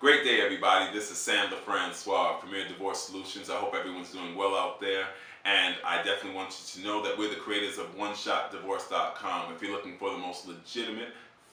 Great day, everybody. This is Sandler Francois, Premier Divorce Solutions. I hope everyone's doing well out there. And I definitely want you to know that we're the creators of OneShotDivorce.com. If you're looking for the most legitimate,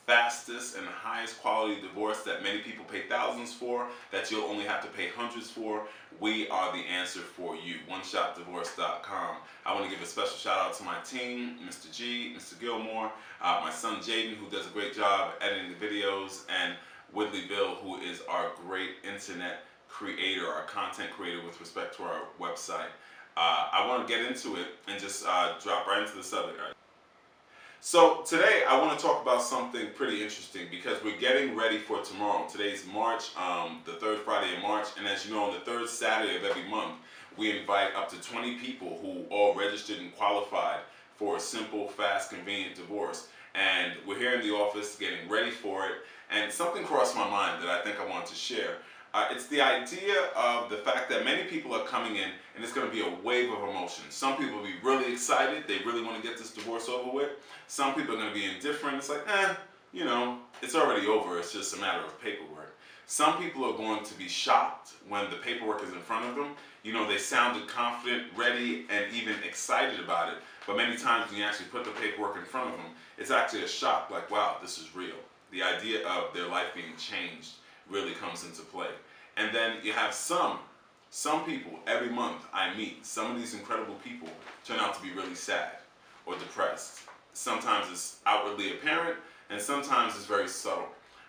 fastest, and highest quality divorce that many people pay thousands for, that you'll only have to pay hundreds for, we are the answer for you. OneShotDivorce.com. I want to give a special shout out to my team, Mr. G, Mr. Gilmore, my son Jaden, who does a great job editing the videos, and Woodley Bill, who is our great internet creator, our content creator with respect to our website. I want to get into it and just drop right into the subject. Right? So today I want to talk about something pretty interesting because we're getting ready for tomorrow. Today's March, the third Friday of March, and as you know, on the third Saturday of every month, we invite up to 20 people who all registered and qualified for a simple, fast, convenient divorce. And we're here in the office getting ready for it, and something crossed my mind that I think I want to share. It's the idea of the fact that many people are coming in and it's going to be a wave of emotion. Some people will be really excited, they really want to get this divorce over with. Some people are going to be indifferent, it's like, it's already over, it's just a matter of paperwork. Some people are going to be shocked when the paperwork is in front of them. They sounded confident, ready, and even excited about it. But many times when you actually put the paperwork in front of them, it's actually a shock, like, wow, this is real. The idea of their life being changed really comes into play. And then you have some people every month I meet, some of these incredible people turn out to be really sad or depressed. Sometimes it's outwardly apparent, and sometimes it's very subtle.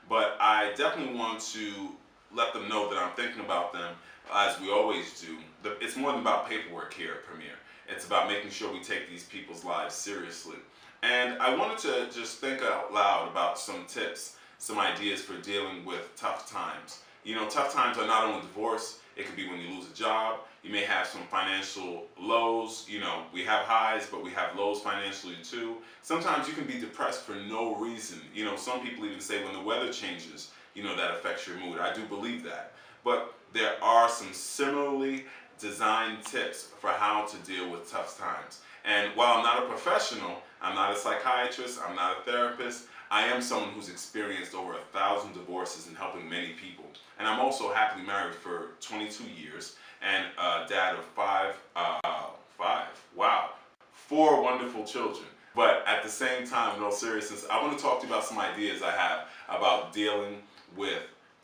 But I definitely want to let them know that I'm thinking about them, as we always do. It's more than about paperwork here at Premier. It's about making sure we take these people's lives seriously. And I wanted to just think out loud about some tips, some ideas for dealing with tough times. Tough times are not only divorce, it could be when you lose a job, you may have some financial lows, we have highs, but we have lows financially too. Sometimes you can be depressed for no reason. Some people even say when the weather changes, that affects your mood. I do believe that. But there are some similarly designed tips for how to deal with tough times. And while I'm not a professional, I'm not a psychiatrist, I'm not a therapist, I am someone who's experienced over 1,000 divorces and helping many people. And I'm also happily married for 22 years and a dad of four wonderful children. But at the same time, in all seriousness, I want to talk to you about some ideas I have about dealing with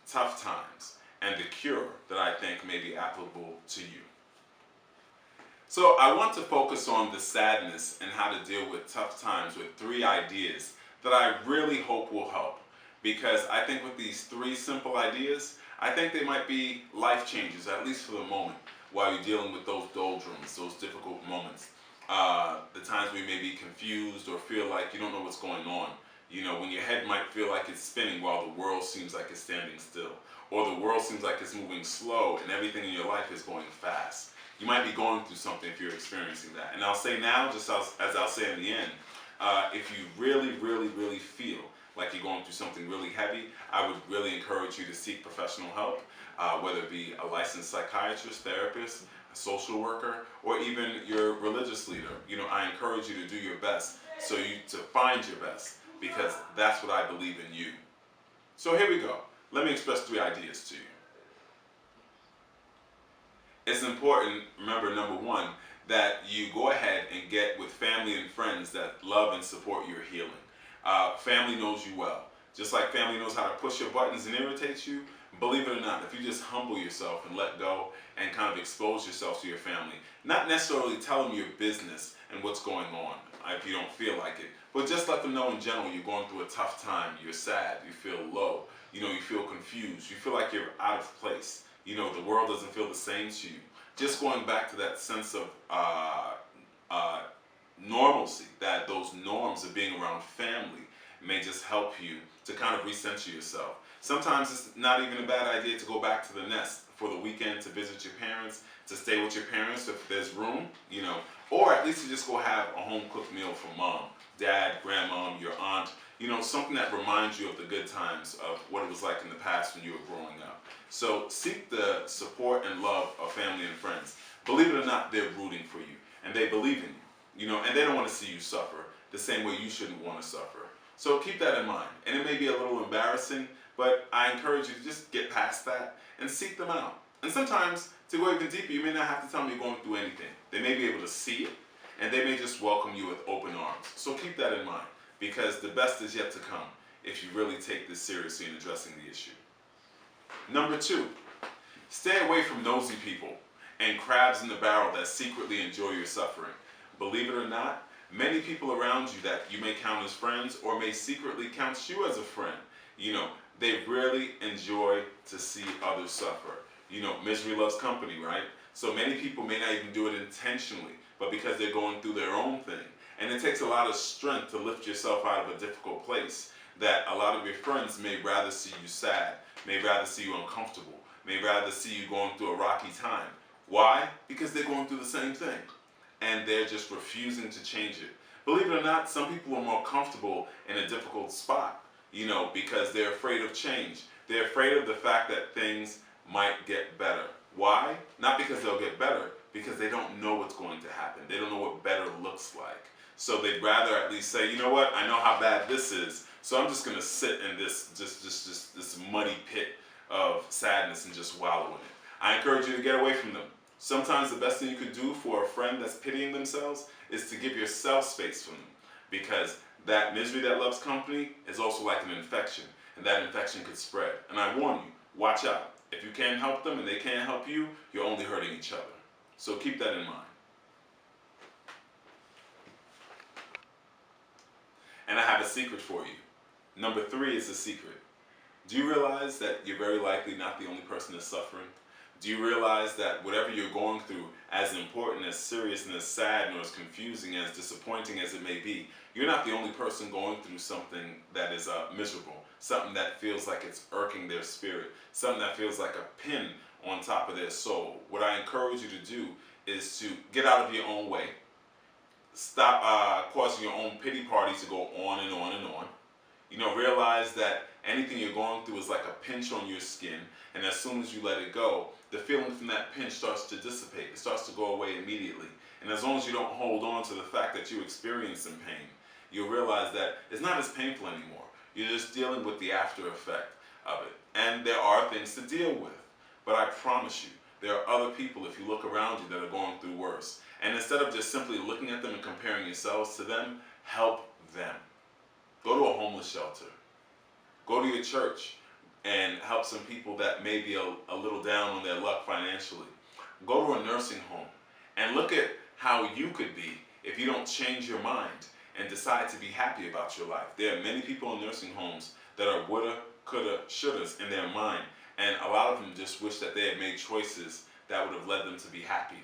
tough times and the cure that I think may be applicable to you. So I want to focus on the sadness and how to deal with tough times with 3 ideas that I really hope will help. Because I think with these 3 simple ideas, I think they might be life changers, at least for the moment, while you're dealing with those doldrums, those difficult moments. The times where you may be confused or feel like you don't know what's going on. When your head might feel like it's spinning while the world seems like it's standing still. Or the world seems like it's moving slow and everything in your life is going fast. You might be going through something if you're experiencing that. And I'll say now, just as I'll say in the end, if you really, really, really feel like you're going through something really heavy, I would really encourage you to seek professional help, whether it be a licensed psychiatrist, therapist, a social worker, or even your religious leader. I encourage you to do your best to find your best, because that's what I believe in you. So here we go. Let me express 3 ideas to you. It's important, remember, number 1, that you go ahead and get with family and friends that love and support your healing. Family knows you well. Just like family knows how to push your buttons and irritate you, believe it or not, if you just humble yourself and let go and kind of expose yourself to your family, not necessarily tell them your business and what's going on if you don't feel like it, but just let them know in general you're going through a tough time, you're sad, you feel low, you feel confused, you feel like you're out of place, the world doesn't feel the same to you. Just going back to that sense of normalcy, that those norms of being around family may just help you to kind of recenter yourself. Sometimes it's not even a bad idea to go back to the nest for the weekend to visit your parents, to stay with your parents if there's room, or at least to just go have a home-cooked meal for mom, dad, grandmom, your aunt, something that reminds you of the good times of what it was like in the past when you were growing up. So seek the support and love of family and friends. Believe it or not, they're rooting for you, and they believe in you, and they don't want to see you suffer the same way you shouldn't want to suffer. So keep that in mind. And it may be a little embarrassing, But I encourage you to just get past that and seek them out. And sometimes, to go even deeper, you may not have to tell them you're going through anything. They may be able to see it, and they may just welcome you with open arms. So keep that in mind, because the best is yet to come if you really take this seriously in addressing the issue. Number 2, stay away from nosy people and crabs in the barrel that secretly enjoy your suffering. Believe it or not, many people around you that you may count as friends or may secretly count you as a friend, they really enjoy to see others suffer. Misery loves company, right? So many people may not even do it intentionally, but because they're going through their own thing. And it takes a lot of strength to lift yourself out of a difficult place, that a lot of your friends may rather see you sad, may rather see you uncomfortable, may rather see you going through a rocky time. Why? Because they're going through the same thing, and they're just refusing to change it. Believe it or not, some people are more comfortable in a difficult spot, because they're afraid of change. They're afraid of the fact that things might get better. Why? Not because they'll get better, because they don't know what's going to happen. They don't know what better looks like. So they'd rather at least say, you know what, I know how bad this is, so I'm just going to sit in this this muddy pit of sadness and just wallow in it. I encourage you to get away from them. Sometimes the best thing you could do for a friend that's pitying themselves is to give yourself space from them, because that misery that loves company is also like an infection, and that infection could spread. And I warn you, watch out. If you can't help them and they can't help you, you're only hurting each other. So keep that in mind. And I have a secret for you. Number 3 is a secret. Do you realize that you're very likely not the only person that's suffering? Do you realize that whatever you're going through, as important, as serious, and as sad, and as confusing, as disappointing as it may be, you're not the only person going through something that is miserable, something that feels like it's irking their spirit, something that feels like a pin on top of their soul. What I encourage you to do is to get out of your own way, stop causing your own pity party to go on and on and on. Realize that anything you're going through is like a pinch on your skin, and as soon as you let it go, the feeling from that pinch starts to dissipate. It starts to go away immediately. And as long as you don't hold on to the fact that you experience some pain, you'll realize that it's not as painful anymore. You're just dealing with the after effect of it. And there are things to deal with. But I promise you, there are other people, if you look around you, that are going through worse. And instead of just simply looking at them and comparing yourselves to them, help them. Go to a homeless shelter. Go to your church and help some people that may be a little down on their luck financially. Go to a nursing home and look at how you could be if you don't change your mind and decide to be happy about your life. There are many people in nursing homes that are woulda, coulda, shouldas in their mind, and a lot of them just wish that they had made choices that would have led them to be happier.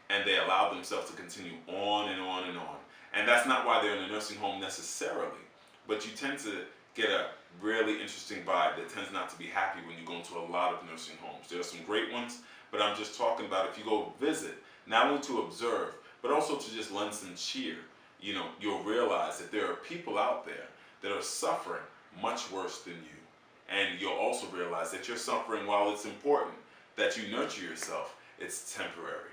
And they allow themselves to continue on and on and on. And that's not why they're in a nursing home necessarily, but you tend to get a really interesting vibe that tends not to be happy when you go into a lot of nursing homes. There are some great ones, but I'm just talking about if you go visit, not only to observe, but also to just lend some cheer, you'll realize that there are people out there that are suffering much worse than you. And you'll also realize that you're suffering while it's important that you nurture yourself. It's temporary.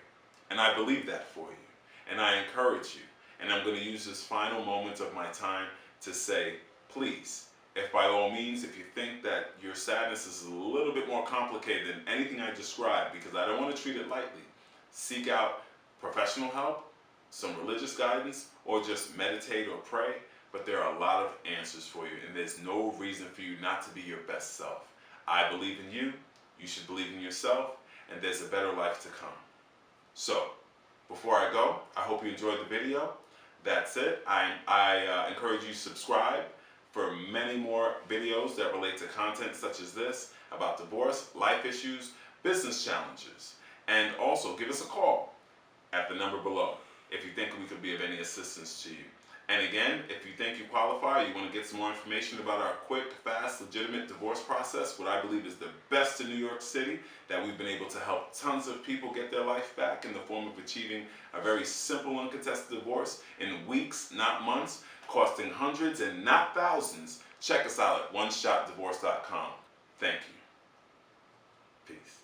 And I believe that for you. And I encourage you. And I'm going to use this final moment of my time to say, please, if by all means, if you think that your sadness is a little bit more complicated than anything I described, because I don't want to treat it lightly, seek out professional help, some religious guidance, or just meditate or pray. But there are a lot of answers for you, and there's no reason for you not to be your best self. I believe in you, you should believe in yourself, and there's a better life to come. So, before I go, I hope you enjoyed the video. That's it. I encourage you to subscribe for many more videos that relate to content such as this, about divorce, life issues, business challenges. And also, give us a call at the number below if you think we could be of any assistance to you. And again, if you think you qualify, you want to get some more information about our quick, fast, legitimate divorce process, what I believe is the best in New York City, that we've been able to help tons of people get their life back in the form of achieving a very simple, uncontested divorce in weeks, not months, costing hundreds and not thousands. Check us out at oneshotdivorce.com. Thank you. Peace.